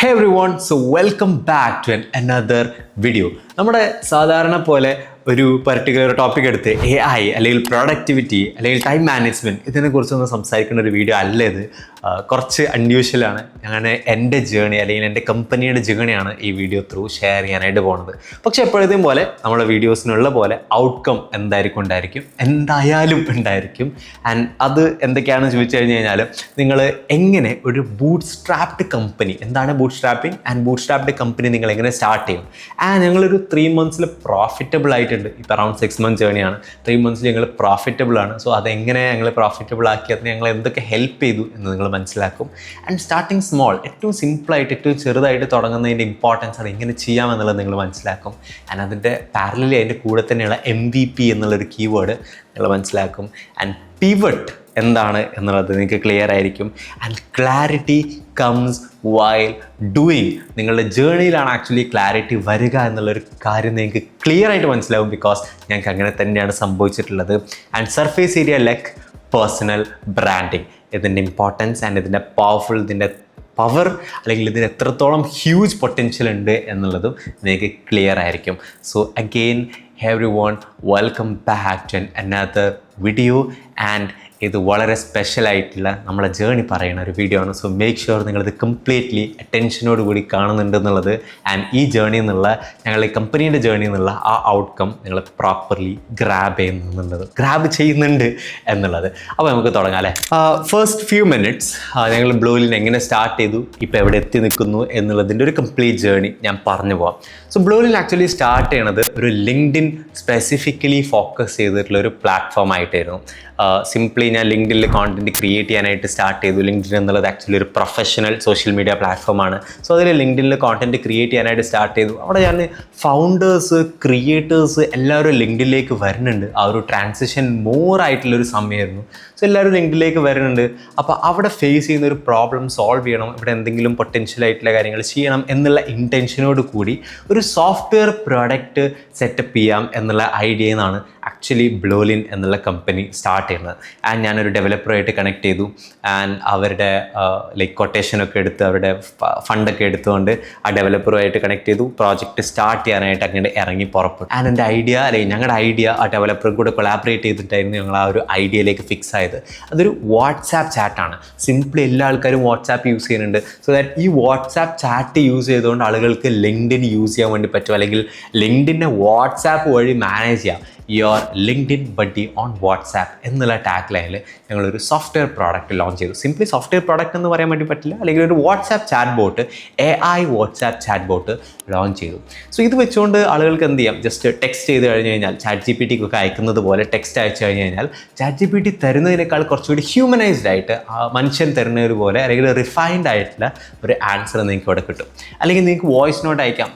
Hey everyone, so welcome back to another video. നമ്മുടെ സാധാരണ പോലെ ഒരു പർട്ടിക്കുലർ ടോപ്പിക് എടുത്ത് AI അല്ലെങ്കിൽ പ്രൊഡക്ടിവിറ്റി അല്ലെങ്കിൽ ടൈം മാനേജ്മെൻറ്റ് ഇതിനെക്കുറിച്ചൊന്നും സംസാരിക്കുന്ന ഒരു വീഡിയോ അല്ല ഇത്. കുറച്ച് അൺയൂഷ്വലാണ്. ഞാൻ എൻ്റെ ജേണി അല്ലെങ്കിൽ എൻ്റെ കമ്പനിയുടെ ജേണിയാണ് ഈ വീഡിയോ ത്രൂ ഷെയർ ചെയ്യാനായിട്ട് പോകുന്നത്. പക്ഷേ എപ്പോഴത്തേയും പോലെ നമ്മുടെ വീഡിയോസിനുള്ള പോലെ ഔട്ട്കം എന്തായാലും ഉണ്ടായിരിക്കും. ആൻഡ് അത് എന്തൊക്കെയാണെന്ന് ചോദിച്ചു കഴിഞ്ഞ് കഴിഞ്ഞാൽ നിങ്ങൾ എങ്ങനെ ഒരു ബൂട്ട് സ്ട്രാപ്ഡ് കമ്പനി, എന്താണ് boot strapping and boot strapped company നിങ്ങൾ എങ്ങനെ സ്റ്റാർട്ട് ചെയ്യും. ആൻഡ് ഞങ്ങളൊരു 3 months പ്രോഫിറ്റബിൾ ആയിട്ടുണ്ട്. ഇപ്പോൾ അറൗണ്ട് 6 months ജേണിയാണ്. 3 months ഞങ്ങൾ പ്രോഫിറ്റബിൾ ആണ്. സോ അതെങ്ങനെ ഞങ്ങൾ പ്രോഫിറ്റബിൾ ആക്കി, അതിന് ഞങ്ങൾ എന്തൊക്കെ ഹെൽപ്പ് ചെയ്തു എന്ന് നിങ്ങൾ മനസ്സിലാക്കും. ആൻഡ് സ്റ്റാർട്ടിങ് സ്മോൾ, ഏറ്റവും സിമ്പിളായിട്ട് ഏറ്റവും ചെറുതായിട്ട് തുടങ്ങുന്നതിൻ്റെ ഇമ്പോർട്ടൻസ് അത് എങ്ങനെ ചെയ്യാമെന്നുള്ളത് നിങ്ങൾ മനസ്സിലാക്കും. ആൻഡ് അതിൻ്റെ പാരലലി അതിൻ്റെ കൂടെ തന്നെയുള്ള MVP എന്നുള്ളൊരു കീവേഡ് നിങ്ങൾ മനസ്സിലാക്കും. ആൻഡ് പിവട്ട് എന്താണ് എന്നുള്ളത് നിങ്ങൾക്ക് ക്ലിയർ ആയിരിക്കും. And clarity comes while doing. നിങ്ങളുടെ ജേണിയിലാണ് ആക്ച്വലി ക്ലാരിറ്റി വരിക എന്നുള്ളൊരു കാര്യം നിങ്ങൾക്ക് ക്ലിയർ ആയിട്ട് മനസ്സിലാവും. ബിക്കോസ് ഞങ്ങൾക്ക് അങ്ങനെ തന്നെയാണ് സംഭവിച്ചിട്ടുള്ളത്. And surface area like personal branding, ഇതിൻ്റെ ഇമ്പോർട്ടൻസ് ആൻഡ് ഇതിൻ്റെ ഇതിൻ്റെ പവർ അല്ലെങ്കിൽ ഇതിന് എത്രത്തോളം ഹ്യൂജ് പൊട്ടൻഷ്യൽ ഉണ്ട് എന്നുള്ളതും നിങ്ങൾക്ക് ക്ലിയർ ആയിരിക്കും. So again everyone, welcome back to another video. And ഇത് വളരെ സ്പെഷ്യലായിട്ടുള്ള നമ്മളെ ജേണി പറയുന്ന ഒരു വീഡിയോ ആണ്. സോ മേക്ക് ഷുവർ നിങ്ങളിത് കംപ്ലീറ്റ്ലി അറ്റൻഷനോട് കൂടി കാണുന്നുണ്ട് എന്നുള്ളത്. ആൻഡ് ഈ ജേണി എന്നുള്ള ഞങ്ങളുടെ കമ്പനീൻ്റെ ജേണി എന്നുള്ള ആ ഔട്ട്കം നിങ്ങൾ പ്രോപ്പർലി ഗ്രാബ് ചെയ്യുന്നുണ്ട് എന്നുള്ളത്. അപ്പോൾ നമുക്ക് തുടങ്ങാം അല്ലേ. ഫസ്റ്റ് ഫ്യൂ മിനിറ്റ്സ് ഞങ്ങൾ ബ്ലൂലിൻ എങ്ങനെ സ്റ്റാർട്ട് ചെയ്തു, ഇപ്പോൾ എവിടെ എത്തി നിൽക്കുന്നു എന്നുള്ളതിൻ്റെ ഒരു കംപ്ലീറ്റ് ജേണി ഞാൻ പറഞ്ഞു പോകാം. സോ ബ്ലൂലിൻ ആക്ച്വലി സ്റ്റാർട്ട് ചെയ്യണത് ഒരു ലിങ്ക്ഡിൻ സ്പെസിഫിക്കലി ഫോക്കസ് ചെയ്തിട്ടുള്ള ഒരു പ്ലാറ്റ്ഫോം ആയിട്ടായിരുന്നു. സിംപ്ലി ഞാൻ ലിങ്ക്ഡിനിൽ കോണ്ടന്റ് ക്രിയേറ്റ് ചെയ്യാനായിട്ട് സ്റ്റാർട്ട് ചെയ്തു. ലിങ്ക്ഡിൻ എന്നുള്ളത് ആക്ച്വലി ഒരു പ്രൊഫഷണൽ സോഷ്യൽ മീഡിയ പ്ലാറ്റ്ഫോമാണ്. സോ അതിൽ ലിങ്ക്ഡിനിൽ കോണ്ടന്റ് ക്രിയേറ്റ് ചെയ്യാനായിട്ട് സ്റ്റാർട്ട് ചെയ്തു. അവിടെ ഞാൻ ഫൗണ്ടേഴ്സ്, ക്രിയേറ്റേഴ്സ് എല്ലാവരും ലിങ്ക്ഡിനിലേക്ക് വരുന്നുണ്ട്. ആ ഒരു ട്രാൻസിഷൻ ആയിട്ടുള്ളൊരു സമയമായിരുന്നു. സോ എല്ലാവരും ലിങ്ക്ഡിനിലേക്ക് വരുന്നുണ്ട്. അപ്പോൾ അവിടെ ഫേസ് ചെയ്യുന്ന ഒരു പ്രോബ്ലം സോൾവ് ചെയ്യണം, ഇവിടെ എന്തെങ്കിലും പൊട്ടൻഷ്യൽ ആയിട്ടുള്ള കാര്യങ്ങൾ ചെയ്യണം എന്നുള്ള ഇൻറ്റൻഷനോട് കൂടി ഒരു സോഫ്റ്റ്വെയർ പ്രോഡക്റ്റ് സെറ്റപ്പ് ചെയ്യാം എന്നുള്ള ഐഡിയയിൽ നിന്നാണ് ആക്ച്വലി ബ്ലൂലിൻ എന്നുള്ള കമ്പനി സ്റ്റാർട്ട് ചെയ്യുന്നത്. ആൻഡ് ഞാനൊരു ഡെവലപ്പറുമായിട്ട് കണക്ട് ചെയ്തു. ആൻഡ് അവരുടെ ലൈക്ക് കൊട്ടേഷനൊക്കെ എടുത്ത് അവരുടെ ഫണ്ടൊക്കെ എടുത്തുകൊണ്ട് ആ ഡെവലപ്പറുമായിട്ട് കണക്ട് ചെയ്തു. പ്രോജക്റ്റ് സ്റ്റാർട്ട് ചെയ്യാനായിട്ട് അങ്ങനെ ഇറങ്ങി പുറപ്പെട്ടു. ആൻഡ് എൻ്റെ ഐഡിയ അല്ലെങ്കിൽ ഞങ്ങളുടെ ഐഡിയ ആ ഡെവലപ്പറും കൂടെ കൊളാബറേറ്റ് ചെയ്തിട്ടായിരുന്നു ഞങ്ങൾ ആ ഒരു ഐഡിയയിലേക്ക് ഫിക്സ് ആയത്. അതൊരു വാട്സാപ്പ് ചാറ്റാണ്. സിംപ്ലി എല്ലാ ആൾക്കാരും വാട്സാപ്പ് യൂസ് ചെയ്യുന്നുണ്ട്. സോ ദാറ്റ് ഈ വാട്സാപ്പ് ചാറ്റ് യൂസ് ചെയ്തുകൊണ്ട് ആളുകൾക്ക് ലിങ്ക്ഡിൻ യൂസ് ചെയ്യാൻ വേണ്ടി പറ്റും, അല്ലെങ്കിൽ ലിങ്ക്ഡിനെ വാട്സാപ്പ് വഴി മാനേജ് ചെയ്യാം. Your LinkedIn buddy on WhatsApp എന്നുള്ള ടാഗ് ലൈനിൽ ഞങ്ങളൊരു സോഫ്റ്റ്വെയർ പ്രോഡക്റ്റ് ലോഞ്ച് ചെയ്തു. സിംപ്ലി സോഫ്റ്റ്വെയർ പ്രോഡക്റ്റ് എന്ന് പറയാൻ വേണ്ടി പറ്റില്ല, അല്ലെങ്കിൽ ഒരു WhatsApp chat bot, AI WhatsApp chat bot launch ചെയ്തു. സോ ഇത് വെച്ചുകൊണ്ട് ആളുകൾക്ക് എന്ത് ചെയ്യാം, ജസ്റ്റ് ടെക്സ്റ്റ് ചെയ്ത് കഴിഞ്ഞ് കഴിഞ്ഞാൽ ChatGPTക്കൊക്കെ അയക്കുന്നത് പോലെ ടെക്സ്റ്റ് അയച്ചു കഴിഞ്ഞ് കഴിഞ്ഞാൽ ChatGPT തരുന്നതിനേക്കാൾ കുറച്ചുകൂടി ഹ്യൂമനൈസ്ഡ് ആയിട്ട് മനുഷ്യൻ തരുന്നൊരു പോലെ അല്ലെങ്കിൽ റിഫൈൻഡ് ആയിട്ടുള്ള ഒരു ആൻസർ നിങ്ങൾക്ക് ഇവിടെ കിട്ടും. അല്ലെങ്കിൽ നിങ്ങൾക്ക് വോയിസ് നോട്ട് അയക്കാം.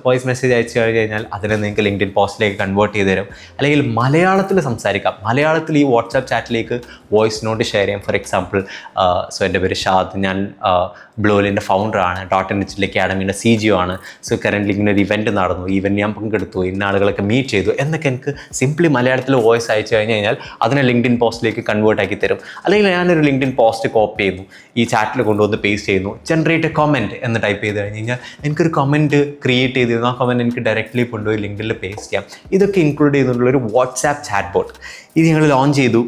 വോയിസ് മെസ്സേജ് അയച്ചു കഴിഞ്ഞ് കഴിഞ്ഞാൽ അതിനെ നിങ്ങൾക്ക് ലിങ്ക്ഡിൻ പോസ്റ്റിലേക്ക് കൺവേർട്ട് ചെയ്ത് തരും. അല്ലെങ്കിൽ മലയാളത്തിൽ സംസാരിക്കാം. മലയാളത്തിൽ ഈ വാട്സാപ്പ് ചാറ്റിലേക്ക് വോയിസ് നോട്ട് ഷെയർ ചെയ്യാം. ഫോർ എക്സാമ്പിൾ, സോ എൻ്റെ പേര് ഷാദ്, ഞാൻ ബ്ലൂലിൻ്റെ ഫൗണ്ടറാണ്, .NET അക്കാഡമീൻ്റെ CGO ആണ്. സോ കറൻ്റ്ലി ഇങ്ങനെ ഒരു ഇവൻറ്റ് നടന്നു, ഇവൻറ്റ് ഞാൻ പങ്കെടുത്തു, ഇന്ന ആളുകളൊക്കെ മീറ്റ് ചെയ്തു എന്നൊക്കെ എനിക്ക് സിംപ്ലി മലയാളത്തിൽ വോയിസ് അയച്ചു കഴിഞ്ഞ് കഴിഞ്ഞാൽ അതിനെ ലിങ്ക്ഡിൻ പോസ്റ്റിലേക്ക് കൺവേർട്ട് ആക്കി തരും. അല്ലെങ്കിൽ ഞാനൊരു ലിങ്ക്ഡിൻ പോസ്റ്റ് കോപ്പി ചെയ്യുന്നു, ഈ ചാറ്റിൽ കൊണ്ടുവന്ന് പേസ്റ്റ് ചെയ്യുന്നു, ജനറേറ്റ് എ കമൻറ്റ് എന്ന് ടൈപ്പ് ചെയ്ത് കഴിഞ്ഞ് കഴിഞ്ഞാൽ എനിക്കൊരു കമൻറ്റ് ക്രിയേറ്റ് ചെയ്തിരുന്നു. ആ കമൻറ്റ് എനിക്ക് ഡയറക്റ്റ്ലി കൊണ്ടുപോയി ലിങ്ക്ഡിനിൽ പേസ്റ്റ് ചെയ്യാം. ഇതൊക്കെ ഇൻക്ലൂഡ് ചെയ്തിട്ടുള്ളൊരു വാട്സാപ്പ് ചാറ്റ് ബോട്ട് ഇത് ഞങ്ങൾ ലോഞ്ച് ചെയ്തു.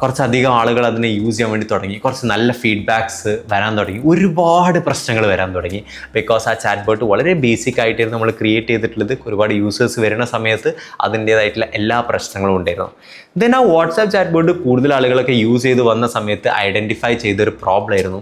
കുറച്ചധികം ആളുകൾ അതിനെ യൂസ് ചെയ്യാൻ വേണ്ടി തുടങ്ങി. കുറച്ച് നല്ല ഫീഡ്ബാക്സ് വരാൻ തുടങ്ങി. ഒരുപാട് പ്രശ്നങ്ങൾ വരാൻ തുടങ്ങി. ബിക്കോസ് ആ ചാറ്റ് ബോട്ട് വളരെ ബേസിക് ആയിട്ടായിരുന്നു നമ്മൾ ക്രിയേറ്റ് ചെയ്തിട്ടുള്ളത്. ഒരുപാട് യൂസേഴ്സ് വരുന്ന സമയത്ത് അതിൻ്റേതായിട്ടുള്ള എല്ലാ പ്രശ്നങ്ങളും ഉണ്ടായിരുന്നു. ദെൻ ആ വാട്സാപ്പ് ചാറ്റ് ബോട്ട് കൂടുതൽ ആളുകളൊക്കെ യൂസ് ചെയ്ത് വന്ന സമയത്ത് ഐഡൻറ്റിഫൈ ചെയ്തൊരു പ്രോബ്ലം ആയിരുന്നു.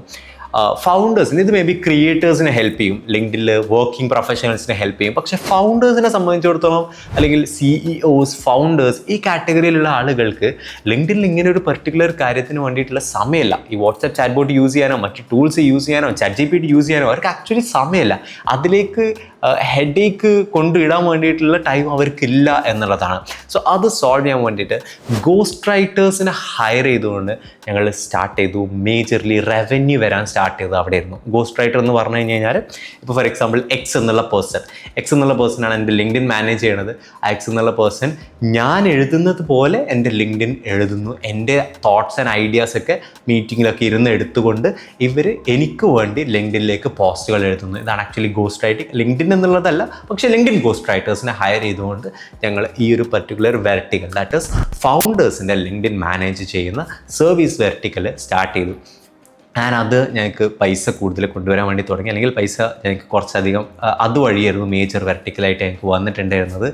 ഫൗണ്ടേഴ്സിന്, ഇത് മേ ബി ക്രിയേറ്റേഴ്സിനെ ഹെൽപ്പ് ചെയ്യും, ലിങ്ക്ഡിനിൽ വർക്കിംഗ് പ്രൊഫഷണൽസിനെ ഹെൽപ്പ് ചെയ്യും. പക്ഷേ ഫൗണ്ടേഴ്സിനെ സംബന്ധിച്ചിടത്തോളം, അല്ലെങ്കിൽ CEOs, ഫൗണ്ടേഴ്സ്, ഈ കാറ്റഗറിയിലുള്ള ആളുകൾക്ക് ലിങ്ക്ഡിനിൽ ഇങ്ങനെ ഒരു പെർട്ടിക്കുലർ കാര്യത്തിന് വേണ്ടിയിട്ടുള്ള സമയമില്ല. ഈ വാട്സാപ്പ് ചാറ്റ് ബോട്ട് യൂസ് ചെയ്യാനോ മറ്റ് ടൂൾസ് യൂസ് ചെയ്യാനോ ChatGPT യൂസ് ചെയ്യാനോ അവർക്ക് ആക്ച്വലി സമയമില്ല. അതിലേക്ക് ഹെഡേക്ക് കൊണ്ടിടാൻ വേണ്ടിയിട്ടുള്ള ടൈം അവർക്കില്ല എന്നുള്ളതാണ്. സോ അത് സോൾവ് ചെയ്യാൻ വേണ്ടിയിട്ട് ഗോസ്റ്റ് റൈറ്റേഴ്സിനെ ഹയർ ചെയ്തുകൊണ്ട് ഞങ്ങൾ സ്റ്റാർട്ട് ചെയ്തു. മേജർലി റവന്യൂ വരാൻ സ്റ്റാർട്ട് സ്റ്റാർട്ട് ചെയ്തത് അവിടെ ആയിരുന്നു. ഗോസ്റ്റ് റൈറ്റർ എന്ന് പറഞ്ഞു കഴിഞ്ഞാൽ ഇപ്പോൾ ഫോർ എക്സാമ്പിൾ എക്സ് എന്നുള്ള പേഴ്സണാണ് എൻ്റെ ലിങ്ക്ഡിൻ മാനേജ് ചെയ്യണത്. ആ എക്സ് എന്നുള്ള പേഴ്സൺ ഞാൻ എഴുതുന്നത് പോലെ എൻ്റെ ലിങ്ക്ഡിൻ എഴുതുന്നു. എൻ്റെ തോട്ട്സ് ആൻഡ് ഐഡിയാസൊക്കെ മീറ്റിങ്ങിലൊക്കെ ഇരുന്ന് എടുത്തുകൊണ്ട് ഇവർ എനിക്ക് വേണ്ടി ലിങ്ക്ഡിനിലേക്ക് പോസ്റ്റുകൾ എഴുതുന്നു. ഇതാണ് ആക്ച്വലി ഗോസ്റ്റ് റൈറ്റിംഗ്. ലിങ്ക്ഡിൻ എന്നുള്ളതല്ല, പക്ഷേ ലിങ്ക്ഡിൻ ഗോസ്റ്റ് റൈറ്റേഴ്സിനെ ഹയർ ചെയ്തുകൊണ്ട് ഞങ്ങൾ ഈ ഒരു പർട്ടിക്കുലർ വെർട്ടിക്കൽ, ദാറ്റ് ഈസ് ഫൗണ്ടേഴ്സിൻ്റെ ലിങ്ക്ഡിൻ മാനേജ് ചെയ്യുന്ന സർവീസ് വെർട്ടിക്കൽ സ്റ്റാർട്ട് ചെയ്തു. അത് ഞങ്ങൾക്ക് പൈസ കൂടുതൽ കൊണ്ടുവരാൻ വേണ്ടി തുടങ്ങി. അല്ലെങ്കിൽ പൈസ ഞങ്ങൾക്ക് കുറച്ചധികം അതുവഴിയായിരുന്നു മേജർ വെർട്ടിക്കലായിട്ട് ഞങ്ങൾക്ക് വന്നിട്ടുണ്ടായിരുന്നത്.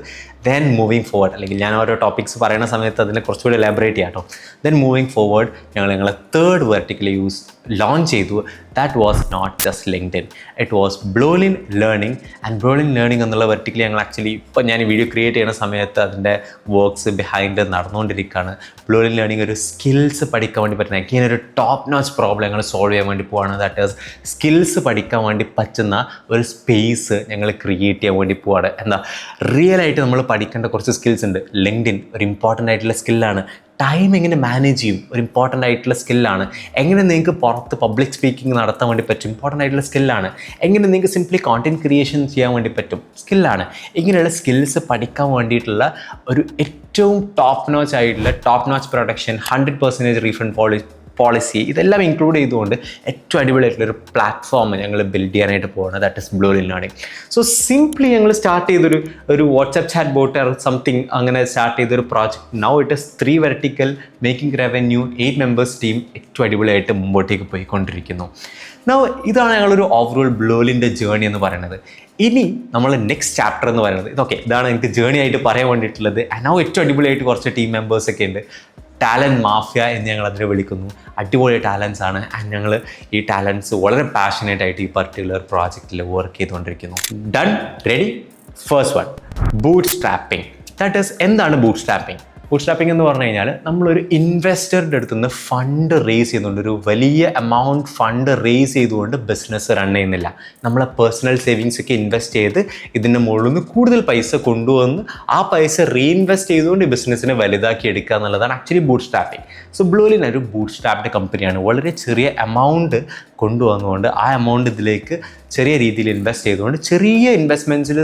ദെൻ മൂവിങ് ഫോർവേഡ്, അല്ലെങ്കിൽ ഞാൻ ഓരോ ടോപ്പിക്സ് പറയുന്ന സമയത്ത് അതിനെ കുറച്ചുകൂടി എലാബറേറ്റ് ചെയ്യാം കേട്ടോ. ദെൻ മൂവിങ് ഫോർവേഡ് ഞങ്ങളെ തേർഡ് വെർട്ടിക്കൽ ലോഞ്ച് ചെയ്തു. That was not just LinkedIn, it was Bluelin learning. And Bluelin learning എന്നുള്ള വെർട്ടിക്കൽ ഞങ്ങൾ ആക്ച്വലി ഇപ്പോൾ ഞാൻ ഈ വീഡിയോ ക്രിയേറ്റ് ചെയ്യുന്ന സമയത്ത് അതിൻ്റെ വർക്ക്സ് ബിഹൈൻഡ് നടന്നുകൊണ്ടിരിക്കുകയാണ്. ബ്ലൂലിൻ ലേണിംഗ് ഒരു സ്കിൽസ് പഠിക്കാൻ വേണ്ടി പറ്റുന്ന, ഇങ്ങനെ ഒരു ടോപ്പ് നോച്ച് പ്രോബ്ലം ഞങ്ങൾ സോൾവ് ചെയ്യാൻ വേണ്ടി പോവാണ്. ദാറ്റ് ഈസ് സ്കിൽസ് പഠിക്കാൻ വേണ്ടി പറ്റുന്ന ഒരു സ്പേസ് ഞങ്ങൾ ക്രിയേറ്റ് ചെയ്യാൻ വേണ്ടി പോവാണ്. എന്താ റിയലായിട്ട് നമ്മൾ പഠിക്കേണ്ട കുറച്ച് സ്കിൽസ് ഉണ്ട്. ലിങ്ക്ഡിൻ ഒരു ഇമ്പോർട്ടൻ്റ് ആയിട്ടുള്ള സ്കില്ലാണ്. ടൈം എങ്ങനെ മാനേജ് ചെയ്യും ഒരു ഇമ്പോർട്ടൻ്റ് ആയിട്ടുള്ള സ്കില്ലാണ്. എങ്ങനെ നിങ്ങൾക്ക് പുറത്ത് പബ്ലിക് സ്പീക്കിംഗ് നടത്താൻ വേണ്ടി പറ്റും, ഇമ്പോർട്ടൻ്റ് ആയിട്ടുള്ള സ്കില്ലാണ്. എങ്ങനെ നിങ്ങൾക്ക് സിംപ്ലി കോണ്ടൻറ്റ് ക്രിയേഷൻ ചെയ്യാൻ വേണ്ടി പറ്റും, സ്കില്ലാണ്. ഇങ്ങനെയുള്ള സ്കിൽസ് പഠിക്കാൻ വേണ്ടിയിട്ടുള്ള ഒരു ഏറ്റവും top notch production, 100% refund policy, ഇതെല്ലാം ഇൻക്ലൂഡ് ചെയ്തുകൊണ്ട് ഏറ്റവും അടിപൊളിയായിട്ടുള്ളൊരു പ്ലാറ്റ്ഫോം ഞങ്ങൾ ബിൽഡ് ചെയ്യാനായിട്ട് പോകുന്നത്. That is Bluelin learning. So simply ഞങ്ങൾ സ്റ്റാർട്ട് ചെയ്തൊരു WhatsApp chat bot or something അങ്ങനെ സ്റ്റാർട്ട് ചെയ്തൊരു project. Now it is 3 vertical, making revenue, 8 members team, ഏറ്റവും അടിപൊളിയായിട്ട് മുമ്പോട്ടേക്ക് പോയിക്കൊണ്ടിരിക്കുന്നു. നൗ ഇതാണ് ഞങ്ങളൊരു ഓവറോൾ ബ്ലൂലിൻ്റെ ജേർണി എന്ന് പറയുന്നത്. ഇനി നമ്മൾ നെക്സ്റ്റ് ചാപ്റ്റർ എന്ന് പറയുന്നത് ഇതാണ് എനിക്ക് ജേർണി ആയിട്ട് പറയാൻ വേണ്ടിയിട്ടുള്ളത്. നൗ ഏറ്റവും അടിപൊളിയായിട്ട് കുറച്ച് ടീം മെമ്പേഴ്സൊക്കെ ഉണ്ട്. ടാലൻറ്റ് മാഫിയ എന്ന് ഞങ്ങൾ അതിനെ വിളിക്കുന്നു. അടിപൊളി ടാലൻസ് ആണ്. ആൻഡ് ഞങ്ങൾ ഈ ടാലൻസ് വളരെ പാഷനേറ്റ് ആയിട്ട് ഈ പർട്ടിക്കുലർ പ്രോജക്റ്റിൽ വർക്ക് ചെയ്തുകൊണ്ടിരിക്കുന്നു. Done, ready. First one, boot strapping. That is, എന്താണ് ബൂട്ട് സ്ട്രാപ്പിംഗ്? ബൂട്ട് സ്ട്രാപ്പിംഗ് എന്ന് പറഞ്ഞു കഴിഞ്ഞാൽ നമ്മളൊരു ഇൻവെസ്റ്ററുടെ അടുത്ത് നിന്ന് ഫണ്ട് റേസ് ചെയ്യുന്നുണ്ട്. ഒരു വലിയ എമൗണ്ട് ഫണ്ട് റേസ് ചെയ്തുകൊണ്ട് ബിസിനസ് റൺ ചെയ്യുന്നില്ല. നമ്മളെ പേഴ്സണൽ സേവിങ്സ് ഒക്കെ ഇൻവെസ്റ്റ് ചെയ്ത് ഇതിൻ്റെ മുകളിൽ നിന്ന് കൂടുതൽ പൈസ കൊണ്ടുവന്ന് ആ പൈസ റീഇൻവെസ്റ്റ് ചെയ്തുകൊണ്ട് ഈ ബിസിനസ്സിനെ വലുതാക്കി എടുക്കുക എന്നുള്ളതാണ് ആക്ച്വലി ബൂട്ട് സ്ട്രാപ്പിംഗ്. സോ ബ്ലൂലിൻ ഒരു ബൂട്ട് സ്ട്രാപ്ഡ് കമ്പനിയാണ്. വളരെ ചെറിയ എമൗണ്ട് കൊണ്ടുവന്നുകൊണ്ട് ആ എമൗണ്ട് ഇതിലേക്ക് ചെറിയ രീതിയിൽ ഇൻവെസ്റ്റ് ചെയ്തുകൊണ്ട്, ചെറിയ ഇൻവെസ്റ്റ്മെൻറ്റ്സിൽ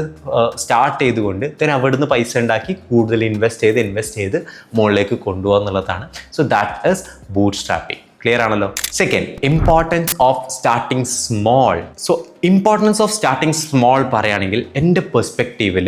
സ്റ്റാർട്ട് ചെയ്തുകൊണ്ട് then അവിടുന്ന് പൈസ ഉണ്ടാക്കി കൂടുതൽ ഇൻവെസ്റ്റ് ചെയ്ത് മുകളിലേക്ക് കൊണ്ടുപോകുക എന്നുള്ളതാണ്. So that is bootstrapping. Clear ആണല്ലോ. Second, importance of starting small. So importance of starting small പറയുകയാണെങ്കിൽ എൻ്റെ പെർസ്പെക്റ്റീവിൽ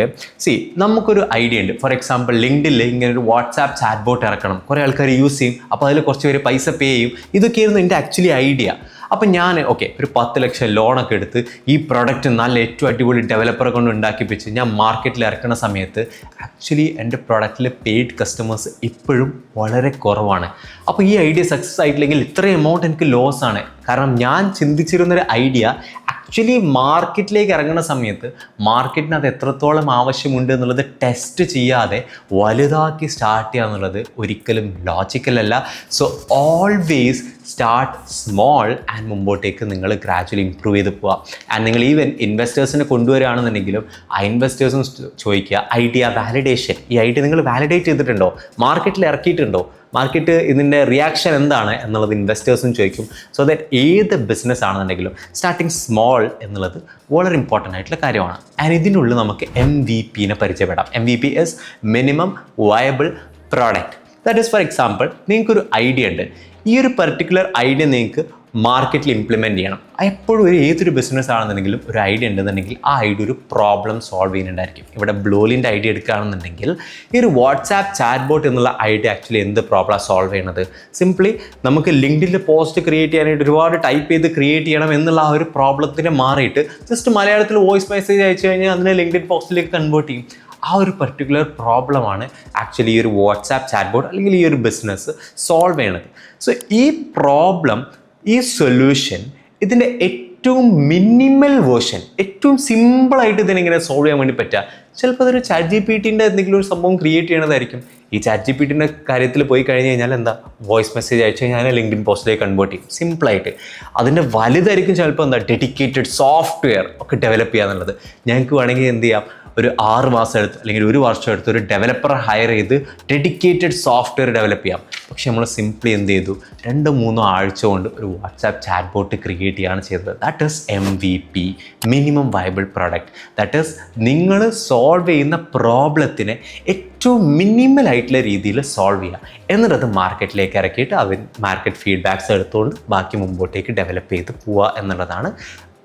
നമുക്കൊരു ഐഡിയ ഉണ്ട്. ഫോർ എക്സാമ്പിൾ ലിങ്ക്ഡിനിൽ ഇങ്ങനെ ഒരു വാട്സാപ്പ് ചാറ്റ് ബോട്ട് ഇറക്കണം, കുറേ ആൾക്കാർ യൂസ് ചെയ്യും, അപ്പോൾ അതിൽ കുറച്ച് പേര് പൈസ പേ ചെയ്യും. ഇതൊക്കെയായിരുന്നു എൻ്റെ ആക്ച്വലി ഐഡിയ. അപ്പം ഞാൻ ഒരു 10 ലക്ഷം ലോണൊക്കെ എടുത്ത് ഈ പ്രൊഡക്റ്റ് നല്ല ഏറ്റവും അടിപൊളി ഡെവലപ്പറെ കൊണ്ട് ഉണ്ടാക്കിപ്പിച്ച് ഞാൻ മാർക്കറ്റിൽ ഇറക്കുന്ന സമയത്ത് ആക്ച്വലി എൻ്റെ പ്രൊഡക്റ്റിൽ പെയ്ഡ് കസ്റ്റമേഴ്സ് ഇപ്പോഴും വളരെ കുറവാണ്. അപ്പോൾ ഈ ഐഡിയ സക്സസ് ആയിട്ടില്ലെങ്കിൽ ഇത്രയും എമൗണ്ട് എനിക്ക് ലോസ് ആണ്. കാരണം ഞാൻ ചിന്തിച്ചിരുന്നൊരു ഐഡിയ ആക്ച്വലി മാർക്കറ്റിലേക്ക് ഇറങ്ങുന്ന സമയത്ത് മാർക്കറ്റിന് അത് എത്രത്തോളം ആവശ്യമുണ്ട് എന്നുള്ളത് ടെസ്റ്റ് ചെയ്യാതെ വലുതാക്കി സ്റ്റാർട്ട് ചെയ്യുക എന്നുള്ളത് ഒരിക്കലും ലോജിക്കലല്ല. So always start small and മുമ്പോട്ടേക്ക് നിങ്ങൾ ഗ്രാജുവലി ഇമ്പ്രൂവ് ചെയ്ത് പോവുക. ആൻഡ് നിങ്ങൾ ഈവൻ ഇൻവെസ്റ്റേഴ്സിനെ കൊണ്ടുവരികയാണെന്നുണ്ടെങ്കിലും ആ ഇൻവെസ്റ്റേഴ്സും ചോദിക്കുക ഐഡിയ വാലിഡേഷൻ. ഈ ഐഡിയ നിങ്ങൾ വാലിഡേറ്റ് ചെയ്തിട്ടുണ്ടോ, മാർക്കറ്റിൽ ഇറക്കിയിട്ടുണ്ടോ, മാർക്കറ്റ് ഇതിൻ്റെ റിയാക്ഷൻ എന്താണ് എന്നുള്ളത് ഇൻവെസ്റ്റേഴ്സും ചോദിക്കും. സോ ദാറ്റ് ഏത് ബിസിനസ് ആണെന്നുണ്ടെങ്കിലും സ്റ്റാർട്ടിങ് സ്മോൾ എന്നുള്ളത് വളരെ ഇമ്പോർട്ടൻ്റ് ആയിട്ടുള്ള കാര്യമാണ്. ആൻഡ് ഇതിനുള്ളിൽ നമുക്ക് MVP പരിചയപ്പെടാം. MVP is minimum viable product. That is for example, നിങ്ങൾക്കൊരു ഐഡിയ ഉണ്ട്. ഈ ഒരു പെർട്ടിക്കുലർ ഐഡിയ നിങ്ങൾക്ക് മാർക്കറ്റിൽ ഇംപ്ലിമെൻറ്റ് ചെയ്യണം. എപ്പോഴും ഏതൊരു ബിസിനസ് ആണെന്നുണ്ടെങ്കിലും ഒരു ഐഡിയ ഉണ്ടെന്നുണ്ടെങ്കിൽ ആ ഐഡിയ ഒരു പ്രോബ്ലം സോൾവ് ചെയ്യുന്നുണ്ടായിരിക്കും. ഇവിടെ ബ്ലൂലിൻ്റെ ഐഡിയ എടുക്കുകയാണെന്നുണ്ടെങ്കിൽ ഈ ഒരു വാട്സാപ്പ് ചാറ്റ് ബോട്ട് എന്നുള്ള ഐഡിയ ആക്ച്വലി എന്ത് പ്രോബ്ലം സോൾവ് ചെയ്യണത്? സിംപ്ലി നമുക്ക് ലിങ്ക്ഡിനിൽ പോസ്റ്റ് ക്രിയേറ്റ് ചെയ്യാനായിട്ട് ഒരുപാട് ടൈപ്പ് ചെയ്ത് ക്രിയേറ്റ് ചെയ്യണം എന്നുള്ള ആ ഒരു പ്രോബ്ലത്തിന് മാറിയിട്ട് ജസ്റ്റ് മലയാളത്തിൽ വോയിസ് മെസ്സേജ് അയച്ചു കഴിഞ്ഞാൽ അതിനെ ലിങ്ക്ഡിൻ പോസ്റ്റിലേക്ക് കൺവേർട്ട് ചെയ്യും. ആ ഒരു പർട്ടിക്കുലർ പ്രോബ്ലമാണ് ആക്ച്വലി ഈ ഒരു വാട്സാപ്പ് ചാറ്റ് ബോട്ട് അല്ലെങ്കിൽ ഈ ഒരു ബിസിനസ് സോൾവ് ചെയ്യണത്. സോ ഈ പ്രോബ്ലം, ഈ സൊല്യൂഷൻ, ഇതിൻ്റെ ഏറ്റവും മിനിമൽ വേർഷൻ, ഏറ്റവും സിമ്പിളായിട്ട് ഇതിനെങ്ങനെ സോൾവ് ചെയ്യാൻ വേണ്ടി പറ്റുക. ചിലപ്പോൾ അതൊരു ChatGPTൻ്റെ എന്തെങ്കിലും ഒരു സംഭവം ക്രിയേറ്റ് ചെയ്യണതായിരിക്കും. ഈ ChatGPTൻ്റെ കാര്യത്തിൽ പോയി കഴിഞ്ഞ് കഴിഞ്ഞാൽ എന്താ, വോയിസ് മെസ്സേജ് അയച്ചു കഴിഞ്ഞാൽ ലിങ്ക്ഡിൻ പോസ്റ്റിലേക്ക് കൺവേർട്ട് ചെയ്യും സിമ്പിളായിട്ട്. അതിൻ്റെ വലുതായിരിക്കും ചിലപ്പോൾ ഡെഡിക്കേറ്റഡ് സോഫ്റ്റ്വെയർ ഒക്കെ ഡെവലപ്പ് ചെയ്യുക എന്നുള്ളത്. ഞങ്ങൾക്ക് വേണമെങ്കിൽ എന്ത് ചെയ്യാം, ഒരു 6 മാസം എടുത്ത് അല്ലെങ്കിൽ ഒരു വർഷം എടുത്ത് ഒരു ഡെവലപ്പറെ ഹയർ ചെയ്ത് ഡെഡിക്കേറ്റഡ് സോഫ്റ്റ്വെയർ ഡെവലപ്പ് ചെയ്യാം. പക്ഷെ നമ്മൾ സിംപ്ലി എന്ത് ചെയ്തു, 2-3 ആഴ്ച കൊണ്ട് ഒരു വാട്സാപ്പ് ചാറ്റ് ബോട്ട് ക്രിയേറ്റ് ചെയ്യുകയാണ് ചെയ്തത്. That is MVP, minimum viable product. That is നിങ്ങൾ സോൾവ് ചെയ്യുന്ന പ്രോബ്ലത്തിനെ ഏറ്റവും മിനിമൽ ആയിട്ടുള്ള രീതിയിൽ സോൾവ് ചെയ്യുക, എന്നിട്ട് അത് മാർക്കറ്റിലേക്ക് ഇറക്കിയിട്ട് അവർ മാർക്കറ്റ് ഫീഡ്ബാക്സ് എടുത്തുകൊണ്ട് ബാക്കി മുമ്പോട്ടേക്ക് ഡെവലപ്പ് ചെയ്ത് പോവുക എന്നുള്ളതാണ്.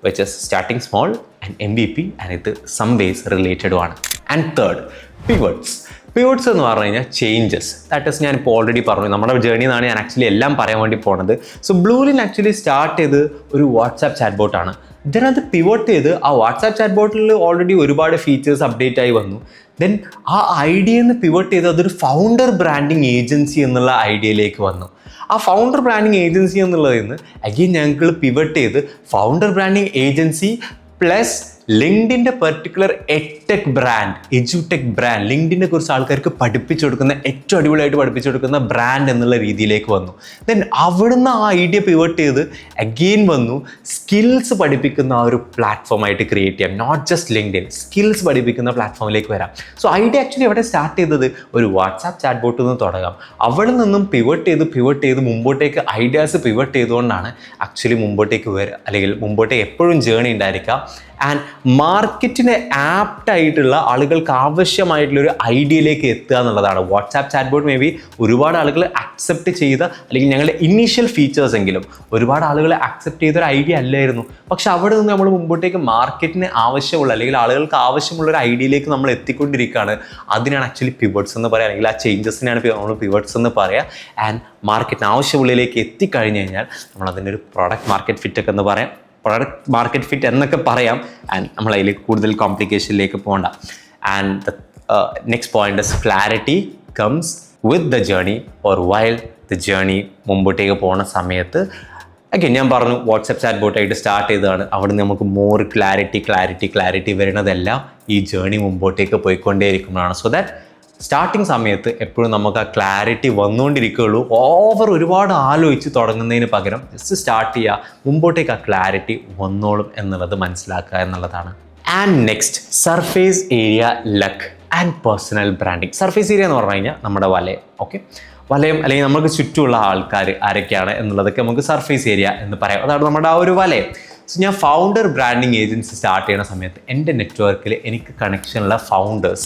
which is starting small and MVP, and ഇത് some ways related ആണ്. And third, pivots എന്ന് പറഞ്ഞു കഴിഞ്ഞാൽ ചേഞ്ചസ്. ദാറ്റ് ഈസ് ഞാൻ ഇപ്പോൾ ഓൾറെഡി പറഞ്ഞു, നമ്മുടെ ജേർണി എന്നാണ് ഞാൻ ആക്ച്വലി എല്ലാം പറയാൻ വേണ്ടി പോണത്. സോ ബ്ലൂലിൻ ആക്ച്വലി സ്റ്റാർട്ട് ചെയ്ത് ഒരു വാട്സാപ്പ് ചാറ്റ് ബോട്ടാണ്. ദെൻ അത് പിവോട്ട് ചെയ്ത് ആ വാട്സാപ്പ് ചാറ്റ് ബോട്ടിൽ ഓൾറെഡി ഒരുപാട് ഫീച്ചേഴ്സ് അപ്ഡേറ്റ് ആയി വന്നു. ദെൻ ആ ഐഡിയയിൽ നിന്ന് പിവോട്ട് ചെയ്ത് അതൊരു ഫൗണ്ടർ ബ്രാൻഡിങ് ഏജൻസി എന്നുള്ള ഐഡിയയിലേക്ക് വന്നു. ആ ഫൗണ്ടർ ബ്രാൻഡിങ് ഏജൻസി എന്നുള്ളതിൽ നിന്ന് അഗെയിൻ ഞങ്ങൾ പിവട്ട് ചെയ്ത് ഫൗണ്ടർ ബ്രാൻഡിങ് ഏജൻസി പ്ലസ് ലിങ്ക്ഡിൻ്റെ പെർട്ടിക്കുലർ എഡ്ടെക് ബ്രാൻഡ്, എജ്യൂടെക് ബ്രാൻഡ്, ലിങ്ക്ഡിനെ കുറിച്ച് ആൾക്കാർക്ക് പഠിപ്പിച്ചു കൊടുക്കുന്ന, ഏറ്റവും അടിപൊളിയായിട്ട് പഠിപ്പിച്ചു കൊടുക്കുന്ന ബ്രാൻഡ് എന്നുള്ള രീതിയിലേക്ക് വന്നു. ദെൻ അവിടുന്ന് ആ ഐഡിയ പിവട്ട് ചെയ്ത് അഗെയിൻ വന്നു സ്കിൽസ് പഠിപ്പിക്കുന്ന ആ ഒരു പ്ലാറ്റ്ഫോമായിട്ട് ക്രിയേറ്റ് ചെയ്യാം. നോട്ട് ജസ്റ്റ് ലിങ്ക്ഡിൻ, സ്കിൽസ് പഠിപ്പിക്കുന്ന പ്ലാറ്റ്ഫോമിലേക്ക് വരാം. സോ ഐഡിയ ആക്ച്വലി എവിടെ സ്റ്റാർട്ട് ചെയ്തത്, ഒരു വാട്സാപ്പ് ചാറ്റ് ബോട്ടിൽ നിന്ന് തുടങ്ങാം. അവിടെ നിന്നും പിവട്ട് ചെയ്ത് മുമ്പോട്ടേക്ക് ഐഡിയാസ് പിവട്ട് ചെയ്തുകൊണ്ടാണ് ആക്ച്വലി മുമ്പോട്ടേക്ക് വരിക, അല്ലെങ്കിൽ മുമ്പോട്ടേക്ക് എപ്പോഴും ജേർണി ഉണ്ടായിരിക്കാം. ആൻഡ് മാർക്കറ്റിന് ആപ്റ്റായിട്ടുള്ള ആളുകൾക്ക് ആവശ്യമായിട്ടുള്ളൊരു ഐഡിയയിലേക്ക് എത്തുക എന്നുള്ളതാണ്. WhatsApp chat bot may be ഒരുപാട് ആളുകൾ അക്സെപ്റ്റ് ചെയ്ത, അല്ലെങ്കിൽ ഞങ്ങളുടെ ഇനീഷ്യൽ ഫീച്ചേഴ്സ് എങ്കിലും ഒരുപാട് ആളുകൾ അക്സെപ്റ്റ് ചെയ്തൊരു ഐഡിയ അല്ലായിരുന്നു. പക്ഷെ അവിടെ നിന്ന് നമ്മൾ മുമ്പോട്ടേക്ക് മാർക്കറ്റിന് ആവശ്യമുള്ള, അല്ലെങ്കിൽ ആളുകൾക്ക് ആവശ്യമുള്ളൊരു ഐഡിയയിലേക്ക് നമ്മൾ എത്തിക്കൊണ്ടിരിക്കുകയാണ്. അതിനാണ് ആക്ച്വലി പിവട്സ് എന്ന് പറയുക, അല്ലെങ്കിൽ ആ ചേഞ്ചസിനാണ് നമ്മൾ പിവട്സ് എന്ന് പറയുക. ആൻഡ് മാർക്കറ്റിന് ആവശ്യമുള്ളിലേക്ക് എത്തിക്കഴിഞ്ഞ് കഴിഞ്ഞാൽ നമ്മൾ അതിൻ്റെ ഒരു പ്രോഡക്റ്റ് മാർക്കറ്റ് ഫിറ്റ് ഒക്കെ എന്ന് പറയാം, പ്രൊഡക്റ്റ് മാർക്കറ്റ് ഫിറ്റ് എന്നൊക്കെ പറയാം. ആൻഡ് നമ്മൾ അതിൽ കൂടുതൽ കോംപ്ലിക്കേഷനിലേക്ക് പോകണ്ട. And the next point is clarity comes with the journey or while the journey. മുമ്പോട്ടേക്ക് പോകുന്ന സമയത്ത് ഓക്കെ, ഞാൻ പറഞ്ഞു വാട്സാപ്പ് ചാറ്റ് ബോട്ടായിട്ട് സ്റ്റാർട്ട് ചെയ്തതാണ്. അവിടെ നിന്ന് നമുക്ക് മോർ ക്ലാരിറ്റി വരുന്നതെല്ലാം ഈ ജേർണി മുമ്പോട്ടേക്ക് പോയിക്കൊണ്ടേയിരിക്കുന്നതാണ്. സോ ദാറ്റ് സ്റ്റാർട്ടിങ് സമയത്ത് എപ്പോഴും നമുക്ക് ആ ക്ലാരിറ്റി വന്നുകൊണ്ടിരിക്കുകയുള്ളൂ. ഒരുപാട് ആലോചിച്ച് തുടങ്ങുന്നതിന് പകരം ജസ്റ്റ് സ്റ്റാർട്ട് ചെയ്യുക, മുമ്പോട്ടേക്ക് ആ ക്ലാരിറ്റി വന്നോളും എന്നുള്ളത് മനസ്സിലാക്കുക എന്നുള്ളതാണ്. And next, surface area luck and personal branding. Surface area എന്ന് പറഞ്ഞു കഴിഞ്ഞാൽ നമ്മുടെ വലയം, ഓക്കെ, വലയം അല്ലെങ്കിൽ നമുക്ക് ചുറ്റുമുള്ള ആൾക്കാർ ആരൊക്കെയാണ് എന്നുള്ളതൊക്കെ നമുക്ക് സർഫേസ് ഏരിയ എന്ന് പറയാം. അതാണ് നമ്മുടെ ആ ഒരു വലയം. സോ ഞാൻ ഫൗണ്ടർ ബ്രാൻഡിങ് ഏജൻസി സ്റ്റാർട്ട് ചെയ്യുന്ന സമയത്ത് എൻ്റെ നെറ്റ്വർക്കിൽ എനിക്ക് കണക്ഷനുള്ള ഫൗണ്ടേഴ്സ്,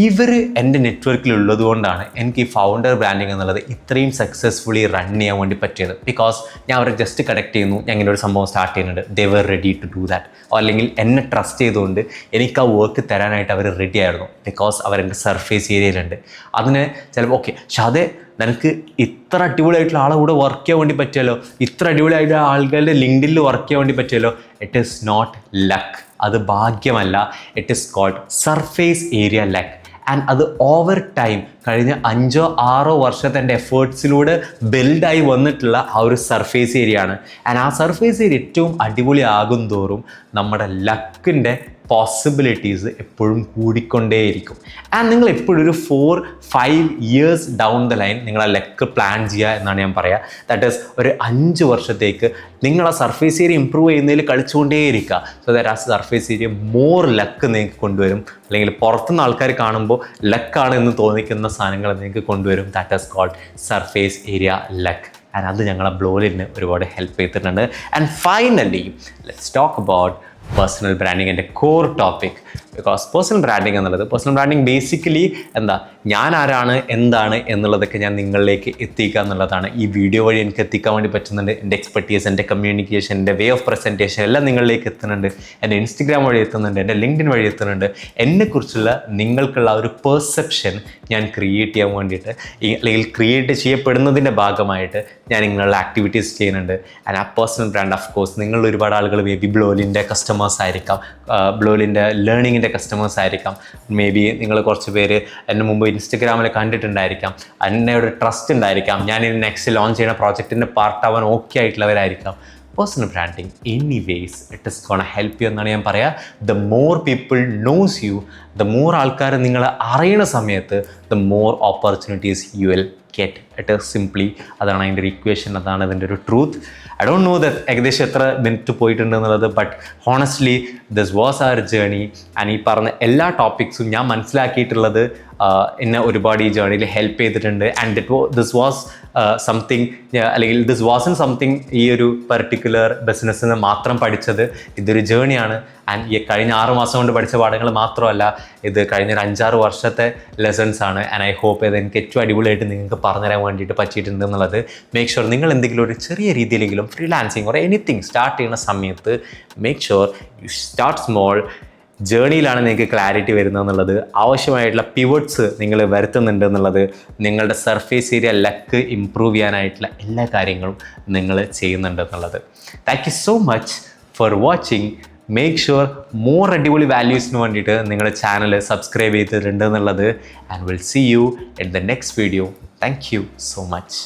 ഇവർ എൻ്റെ നെറ്റ്വർക്കിലുള്ളത് കൊണ്ടാണ് എനിക്ക് ഈ ഫൗണ്ടർ ബ്രാൻഡിങ് എന്നുള്ളത് ഇത്രയും സക്സസ്ഫുള്ളി റൺ ചെയ്യാൻ വേണ്ടി പറ്റിയത്. ബിക്കോസ് ഞാൻ അവരെ ജസ്റ്റ് കണക്ട് ചെയ്യുന്നു, ഞാൻ ഇങ്ങനെ ഒരു സംഭവം സ്റ്റാർട്ട് ചെയ്യുന്നുണ്ട്, they were ready to do that. അല്ലെങ്കിൽ എന്നെ ട്രസ്റ്റ് ചെയ്തുകൊണ്ട് എനിക്ക് ആ വർക്ക് തരാനായിട്ട് അവർ റെഡി ആയിരുന്നു. ബിക്കോസ് അവരെൻ്റെ സർഫേസ് ഏരിയയിലുണ്ട്. അതിന് ചിലപ്പോൾ ഓക്കെ ഷാദേ നിനക്ക് ഇത്ര അടിപൊളിയായിട്ടുള്ള ആളെ കൂടെ വർക്ക് ചെയ്യാൻ വേണ്ടി പറ്റിയല്ലോ, ഇത്ര അടിപൊളിയായിട്ട് ആളുകളുടെ ലിങ്ക്ഡിനിൽ വർക്ക് ചെയ്യാൻ വേണ്ടി പറ്റിയല്ലോ. ഇറ്റ് ഈസ് നോട്ട് ലക്ക്, അത് ഭാഗ്യമല്ല. It is called surface area luck. And അത് ഓവർ ടൈം കഴിഞ്ഞ 5-6 വർഷത്തെ എൻ്റെ എഫേർട്സിലൂടെ ബിൽഡായി വന്നിട്ടുള്ള ആ ഒരു സർഫേസ് ഏരിയ ആണ്. ആൻഡ് ആ സർഫേസ് ഏരിയ ഏറ്റവും അടിപൊളിയാകും തോറും നമ്മുടെ ലക്കിൻ്റെ പോസിബിലിറ്റീസ് എപ്പോഴും കൂടിക്കൊണ്ടേയിരിക്കും. ആൻഡ് നിങ്ങൾ എപ്പോഴും ഒരു 4-5 ഇയേഴ്സ് ഡൗൺ ദ ലൈൻ നിങ്ങളെ ലക്ക് പ്ലാൻ ചെയ്യുക എന്നാണ് ഞാൻ പറയുക. ദാറ്റ് ഈസ് ഒരു 5 വർഷത്തേക്ക് നിങ്ങൾ ആ സർഫേസ് ഏരിയ ഇമ്പ്രൂവ് ചെയ്യുന്നതിൽ കളിച്ചുകൊണ്ടേയിരിക്കുക. സോ ദാറ്റ് ആ സർഫേസ് ഏരിയ മോർ ലക്ക് നിങ്ങൾക്ക് കൊണ്ടുവരും, അല്ലെങ്കിൽ പുറത്തുനിന്ന് ആൾക്കാർ കാണുമ്പോൾ ലക്കാണ് എന്ന് തോന്നിക്കുന്ന സാധനങ്ങൾ നിങ്ങൾക്ക് കൊണ്ടുവരും. That is called surface area luck. And അത് ഞങ്ങളെ ബ്ലോലിന് ഒരുപാട് ഹെൽപ്പ് ചെയ്തിട്ടുണ്ട്. And finally let's talk about personal branding, എൻ്റെ core topic. Because personal branding basically എന്താ, ഞാൻ ആരാണ്, എന്താണ് എന്നുള്ളതൊക്കെ ഞാൻ നിങ്ങളിലേക്ക് എത്തിക്കുക എന്നുള്ളതാണ്. ഈ വീഡിയോ വഴി എനിക്ക് എത്തിക്കാൻ വേണ്ടി പറ്റുന്നുണ്ട്. എൻ്റെ എക്സ്പെർട്ടീസ്, എൻ്റെ കമ്മ്യൂണിക്കേഷൻ, എൻ്റെ വേ ഓഫ് പ്രസൻറ്റേഷൻ എല്ലാം നിങ്ങളിലേക്ക് എത്തുന്നുണ്ട്. എൻ്റെ ഇൻസ്റ്റഗ്രാം വഴി എത്തുന്നുണ്ട്, എൻ്റെ ലിങ്ക്ഡിൻ വഴി എത്തുന്നുണ്ട്. എന്നെക്കുറിച്ചുള്ള നിങ്ങൾക്കുള്ള ഒരു പെർസെപ്ഷൻ ഞാൻ ക്രിയേറ്റ് ചെയ്യാൻ വേണ്ടിയിട്ട്, അല്ലെങ്കിൽ ക്രിയേറ്റ് ചെയ്യപ്പെടുന്നതിൻ്റെ ഭാഗമായിട്ട് ഞാൻ ഇങ്ങനെയുള്ള ആക്ടിവിറ്റീസ് ചെയ്യുന്നുണ്ട്. ആൻഡ് ആ പേഴ്സണൽ ബ്രാൻഡ് ഓഫ് കോഴ്സ് നിങ്ങളിൽ ഒരുപാട് ആളുകൾ മേ ബി ബ്ലോലിൻ്റെ കസ്റ്റമേഴ്സ് ആയിരിക്കാം, ബ്ലോലിൻ്റെ ലേണിങ്ങിൻ്റെ കസ്റ്റമേഴ്സ് ആയിരിക്കാം. മേ ബി നിങ്ങൾ കുറച്ച് പേര് എന്നെ മുമ്പ് ഇൻസ്റ്റഗ്രാമിൽ കണ്ടിട്ടുണ്ടായിരിക്കാം, എന്നെ ഒരു ട്രസ്റ്റ് ഉണ്ടായിരിക്കാം, ഞാൻ ഇനി നെക്സ്റ്റ് ലോഞ്ച് ചെയ്യുന്ന പ്രോജക്റ്റിൻ്റെ പാർട്ടാവാൻ ഓക്കെ ആയിട്ടുള്ളവരായിരിക്കാം. Personal branding anyways it is gonna help you എന്നാണ് ഞാൻ പറയുക. The more people knows you, the more ആൾക്കാർ നിങ്ങളെ അറിയണ സമയത്ത് the more opportunities you will get it is simply അതാണ് അതിൻ്റെ ഒരു ഇക്വേഷൻ, അതാണ് അതിൻ്റെ ഒരു truth. I don't know that ഏകദേശം എത്ര മിനിറ്റ് പോയിട്ടുണ്ട് എന്നുള്ളത്, but honestly this was our journey. And ഈ പറഞ്ഞ എല്ലാ ടോപ്പിക്സും ഞാൻ മനസ്സിലാക്കിയിട്ടുള്ളത് എന്നെ ഒരുപാട് ഈ ജേണിയിൽ ഹെൽപ്പ് ചെയ്തിട്ടുണ്ട്. ആൻഡ് ദിസ് വാസ് സംതിങ്, അല്ലെങ്കിൽ ദിസ് വാസൻ സംതിങ് ഈ ഒരു പെർട്ടിക്കുലർ ബിസിനസ്സിന് മാത്രം പഠിച്ചത്. ഇതൊരു ജേണിയാണ്. ആൻഡ് ഈ കഴിഞ്ഞ 6 മാസം കൊണ്ട് പഠിച്ച പാഠങ്ങൾ മാത്രമല്ല, ഇത് കഴിഞ്ഞ ഒരു 5-6 വർഷത്തെ ലെസൺസ് ആണ്. ആൻഡ് ഐ ഹോപ്പ് ഇത് എനിക്ക് ഏറ്റവും അടിപൊളിയായിട്ട് നിങ്ങൾക്ക് പറഞ്ഞുതരാൻ വേണ്ടിയിട്ട് പറ്റിയിട്ടുണ്ട് എന്നുള്ളത്. മേക്ക് ഷുവർ നിങ്ങൾ എന്തെങ്കിലും ഒരു ചെറിയ രീതിയിലെങ്കിലും ഫ്രീലാൻസിങ് ഓർ എനിത്തിങ് സ്റ്റാർട്ട് ചെയ്യുന്ന സമയത്ത് make sure you start small. ജേണിയിലാണ് നിങ്ങൾക്ക് ക്ലാരിറ്റി വരുന്നത് എന്നുള്ളത്, ആവശ്യമായിട്ടുള്ള പിവട്സ് നിങ്ങൾ വരുത്തുന്നുണ്ട് എന്നുള്ളത്, നിങ്ങളുടെ സർഫേസ് ഏരിയ ലക്ക് ഇമ്പ്രൂവ് ചെയ്യാനായിട്ടുള്ള എല്ലാ കാര്യങ്ങളും നിങ്ങൾ ചെയ്യുന്നുണ്ട് എന്നുള്ളത്. Thank you so much for watching. Make sure more അടിപൊളി വാല്യൂസിന് വേണ്ടിയിട്ട് നിങ്ങളുടെ ചാനൽ സബ്സ്ക്രൈബ് ചെയ്തിട്ടുണ്ട് എന്നുള്ളത്. And will see you in the next video. Thank you so much.